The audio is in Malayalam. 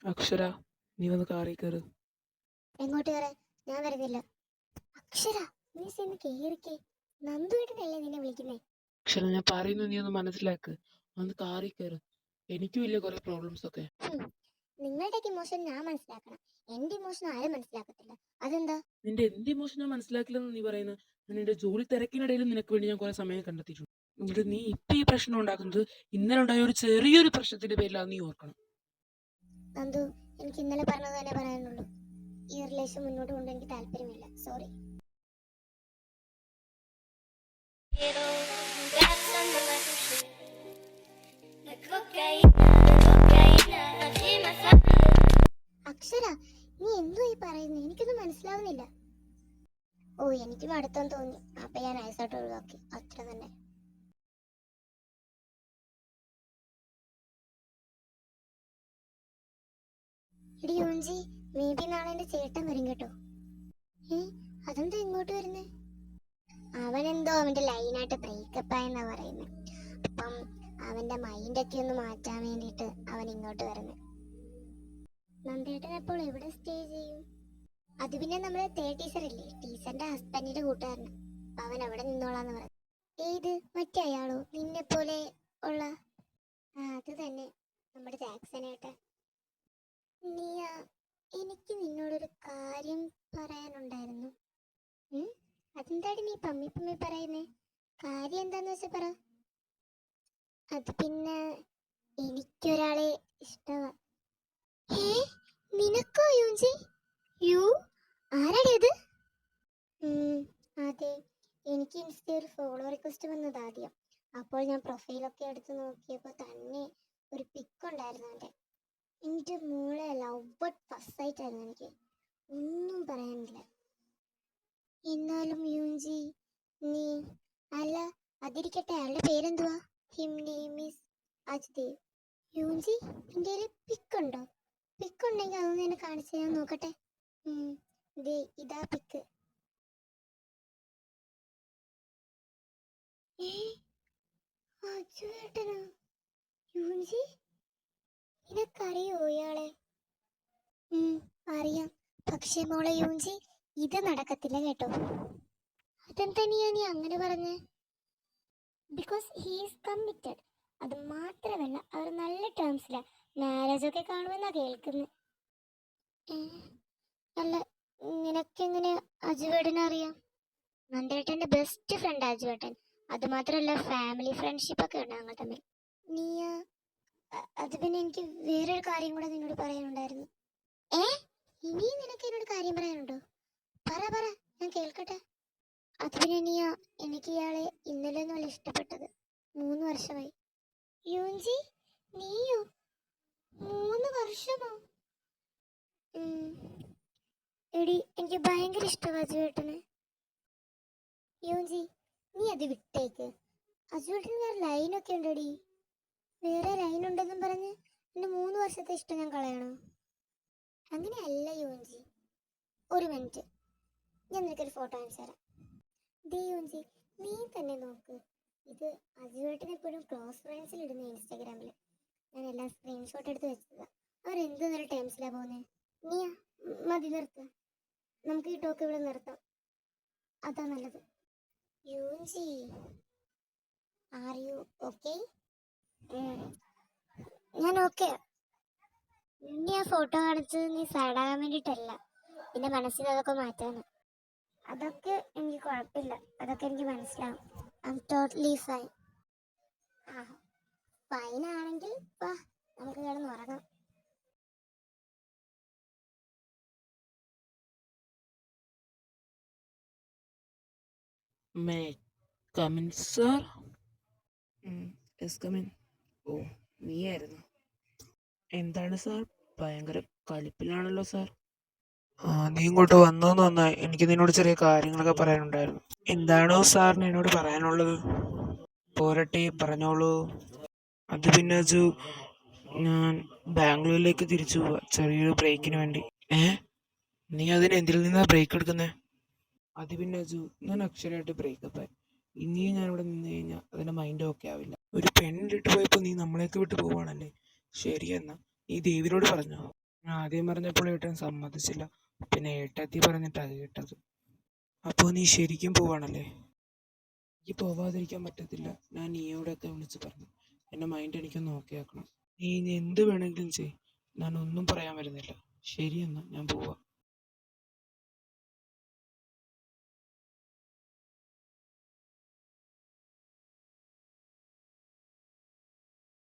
അക്ഷര, നീ വന്ന് കാറി കയറ്. എങ്ങോട്ട് കയറാൻ? ഞാൻ വരുന്നില്ല. അക്ഷര, നീ ചെന്ന് കേറിക്കേ. നന്ദുവേട്ടനല്ലേ നിന്നെ വിളിക്കുന്നേ? അക്ഷര, ഞാൻ പറയുന്നു നീ ഒന്ന് മനസ്സിലാക്ക്. വന്ന് കാറി കയറ്. എനിക്കും ഇല്ലേ കുറെ പ്രോബ്ലംസ് ഒക്കെ. നിങ്ങളുടെയൊക്കെ ഇമോഷൻ ഞാൻ മനസ്സിലാക്കണം, എന്റെ ഇമോഷൻ ആരും മനസ്സിലാക്കത്തില്ല. അതെന്താ? നിന്റെ എന്ത് ഇമോഷൻ ഞാൻ മനസ്സിലാക്കില്ലെന്ന് നീ പറയുന്നത്? നിന്റെ ജോലി തിരക്കിനിടയിൽ നിനക്ക് വേണ്ടി ഞാൻ കുറെ സമയം കണ്ടെത്തിയിട്ടുണ്ട്. എന്നിട്ട് നീ ഇപ്പൊ ഈ പ്രശ്നം ഉണ്ടാക്കുന്നത് ഇന്നലെ ഉണ്ടായ ഒരു ചെറിയൊരു പ്രശ്നത്തിന്റെ പേരിലാണ്, നീ ഓർക്കണം. നന്ദു, എനിക്ക് ഇന്നലെ പറഞ്ഞത് തന്നെ പറയാനുള്ളൂ. ഈ റിലേഷൻ മുന്നോട്ട് കൊണ്ടുപോകാൻ എനിക്ക് താല്പര്യമില്ല. സോറി. അക്ഷര, നീ എന്തോ ഈ പറയുന്നത്? എനിക്കൊന്നും മനസ്സിലാവുന്നില്ല. ഓ, എനിക്കും അടുത്തെന്ന് തോന്നി, അപ്പൊ ഞാൻ ഐസായിട്ട് ഒഴിവാക്കി, അത്ര തന്നെ. എടി യോഞ്ചി, മേ ബി നാളെ എന്റെ ചേട്ടൻ വരും കേട്ടോ. അതെന്താ ഇങ്ങോട്ട് വരുന്നേ? അവനെന്തോ അവന്റെ ലൈനായിട്ട് ബ്രേക്കപ്പ് ആയെന്നാ പറയുന്നത്. അപ്പം അവന്റെ മൈൻഡൊക്കെ ഒന്ന് മാറ്റാൻ വേണ്ടിട്ട് അവൻ ഇങ്ങോട്ട് വരുന്നത്. നന്ദേട്ടൻ അപ്പോൾ എവിടെ സ്റ്റേ ചെയ്യും? അത് പിന്നെ നമ്മള് ടീച്ചർ ഇല്ലേ, ടീച്ചറിന്റെ ഹസ്ബൻഡിന്റെ കൂട്ടുകാരന്. അവൻ അവിടെ നിന്നോളാന്ന് പറഞ്ഞു. ഏത്, മറ്റേ അയാളോ? നിന്നെ പോലെ ഉള്ള? അത് തന്നെ, നമ്മുടെ ജാക്സനേട്ടൻ. നീയ, എനിക്ക് നിന്നോടൊരു കാര്യം പറയാനുണ്ടായിരുന്നു. അതെന്താടി നീ പമ്മി പമ്മി പറയുന്നേ? കാര്യം എന്താന്ന് വെച്ചാ പറ. അത് പിന്നെ എനിക്കൊരാളെ ഇഷ്ടമാ. നിനക്കോ യൂഞ്ചി? യു, ആരാടി അത്? അതെ, എനിക്ക് ഇൻസ്റ്റയിൽ ഫോളോ റിക്വസ്റ്റ് വന്നത് ആദ്യം. അപ്പോൾ ഞാൻ പ്രൊഫൈലൊക്കെ എടുത്ത് നോക്കിയപ്പോൾ തന്നെ ഒരു പിക്ക് ഉണ്ടായിരുന്നു അവൻ്റെ. എൻ്റെ മോളെ ലവ് അറ്റ് ഫസ്റ്റ് സൈറ്റ് ആയിരുന്നു. എനിക്ക് ഒന്നും പറയാനില്ല. എന്നാലും യൂഞ്ചി, നീ, അല്ല അതിരിക്കട്ടെ, അയാളുടെ പേരെന്തുവാ? Him name is Ajdev. യൂഞ്ചി, നിന്റെ പിക്കുണ്ടോ? പിക്കുണ്ടെങ്കിൽ അതൊന്ന് എന്നെ കാണിച്ച് ഞാൻ നോക്കട്ടെ. ഇതാ പിക്ക്. അജുവേട്ടനോ? യൂഞ്ചി, നിനക്കറിയോ ഇയാളെ? അറിയാം, പക്ഷേ മോളെ യൂഞ്ചി, ഇത് നടക്കത്തില്ല കേട്ടോ. അതെന്താ നീ അങ്ങനെ പറഞ്ഞേ? Because he is committed. അത് മാത്രമല്ല, അവർ നല്ല ടേംസിലാണ്. മാരേജ് ഒക്കെ കാണുമെന്നാ കേൾക്കുന്നത്. അല്ല, നിനക്കെങ്ങനെ അജുവേട്ടനെ അറിയാം? നന്ദേട്ടന്റെ ബെസ്റ്റ് ഫ്രണ്ട് അജുവേട്ടൻ. അത് മാത്രമല്ല, ഫാമിലി ഫ്രണ്ട്ഷിപ്പ് ഒക്കെ ഉണ്ട് ഞങ്ങൾ തമ്മിൽ. നീയ, അത് പിന്നെ എനിക്ക് വേറൊരു കാര്യം കൂടെ നിന്നോട് പറയാനുണ്ടായിരുന്നു. ഇനിയും നിനക്ക് എന്നോട് കാര്യം പറയാനുണ്ടോ? പറ പറ, ഞാൻ കേൾക്കട്ടെ. അത് പിന്നെ നീയ, എനിക്ക് ഇയാളെ ഇന്നലെ ഒന്നുമല്ല ഇഷ്ടപ്പെട്ടത്, 3 വർഷമായി. യൂഞ്ചി, നീയോ? 3 വർഷമോ? എടി, എനിക്ക് ഭയങ്കര ഇഷ്ടമാണ് അജുവേട്ടനെ. യൂഞ്ചി, നീ അത് വിട്ടേക്ക്. അജുവേട്ടന് വേറെ ലൈനൊക്കെ ഉണ്ടടി. വേറെ ലൈൻ ഉണ്ടെന്നും പറഞ്ഞ് എന്റെ 3 വർഷത്തെ ഇഷ്ടം ഞാൻ കളയണോ? അങ്ങനെയല്ല യൂഞ്ചി. ഒരു മിനിറ്റ്, ഞാൻ നിനക്കൊരു ഫോട്ടോ അയച്ചു തരാം. ദേ യൂഞ്ചി, നീ തന്നെ നോക്ക്. ഇത് അജുവേട്ടൻ എപ്പോഴും ക്ലോസ് ഫ്രണ്ട്സിൽ ഇടുന്ന ഇൻസ്റ്റാഗ്രാമിൽ. ഞാൻ എല്ലാം സ്ക്രീൻഷോട്ട് എടുത്ത് വെച്ചതാ. അവരെന്ത് നല്ല ടൈംസിലാ പോകുന്നത്. നീ മതി, നിർത്ത്. നമുക്ക് ഈ ടോക്ക് ഇവിടെ നിർത്താം, അതാ നല്ലത്. യൂഞ്ചി, ആർ യു ഓക്കെ? ഞാൻ ഓക്കെ. നീ ആ ഫോട്ടോ കാണിച്ചത് നീ സാഡാകാൻ വേണ്ടിയിട്ടല്ല, നിന്റെ മനസ്സിൽ അതൊക്കെ മാറ്റാന്. അതൊക്കെ എനിക്ക് കുഴപ്പമില്ല, അതൊക്കെ എനിക്ക് മനസ്സിലാവും. I am totally fine. Fine ആണെങ്കിൽ വാ, നമുക്ക് കിടന്ന് ഉറങ്ങാം. May come in sir? Yes come in. ഓ, നീയായിരുന്നു. എന്താണ് സാർ, ഭയങ്കര കളിപ്പിലാണല്ലോ സാർ. നീ ഇങ്ങോട്ട് വന്നോന്ന് നന്നായി. എനിക്ക് നിന്നോട് ചെറിയ കാര്യങ്ങളൊക്കെ പറയാനുണ്ടായിരുന്നു. എന്താണോ സാറിന് എന്നോട് പറയാനുള്ളത്? പോരട്ടെ, പറഞ്ഞോളൂ. അത് പിന്നെ അജു, ഞാൻ ബാംഗ്ലൂരിലേക്ക് തിരിച്ചു പോവാ ചെറിയൊരു ബ്രേക്കിന് വേണ്ടി. നീ അതിന് എന്തിൽ നിന്നാ ബ്രേക്ക് എടുക്കുന്നേ? അത് പിന്നെ അജു, ഞാൻ അക്ഷരമായിട്ട് ബ്രേക്കപ്പായി. ഇനിയും ഞാനിവിടെ നിന്ന് കഴിഞ്ഞാൽ അതിന്റെ മൈൻഡ് ഓക്കെ ആവില്ല. ഒരു പെണ്ണിട്ട് പോയപ്പോൾ നീ നമ്മളെയൊക്കെ വിട്ട് പോവാണല്ലേ? ശരി, എന്നാ നീ ദേവിനോട് പറഞ്ഞോ? ആദ്യം പറഞ്ഞപ്പോൾ ഏട്ടൻ സമ്മതിച്ചില്ല. പിന്നെ ഏട്ടത്തി പറഞ്ഞിട്ടാ കേട്ടത്. അപ്പോൾ നീ ശരിക്കും പോവാണല്ലേ? എനിക്ക് പോവാതിരിക്കാൻ പറ്റത്തില്ല. ഞാൻ നീയോടൊക്കെ വിളിച്ച് പറഞ്ഞു. എൻ്റെ മൈൻഡ് എനിക്കൊന്ന് ഓക്കെ ആക്കണം. നീ ഇനി എന്ത് വേണമെങ്കിലും ചെയ്. ഞാൻ ഒന്നും പറയാൻ വരുന്നില്ല. ശരി എന്നാ, ഞാൻ പോവാ.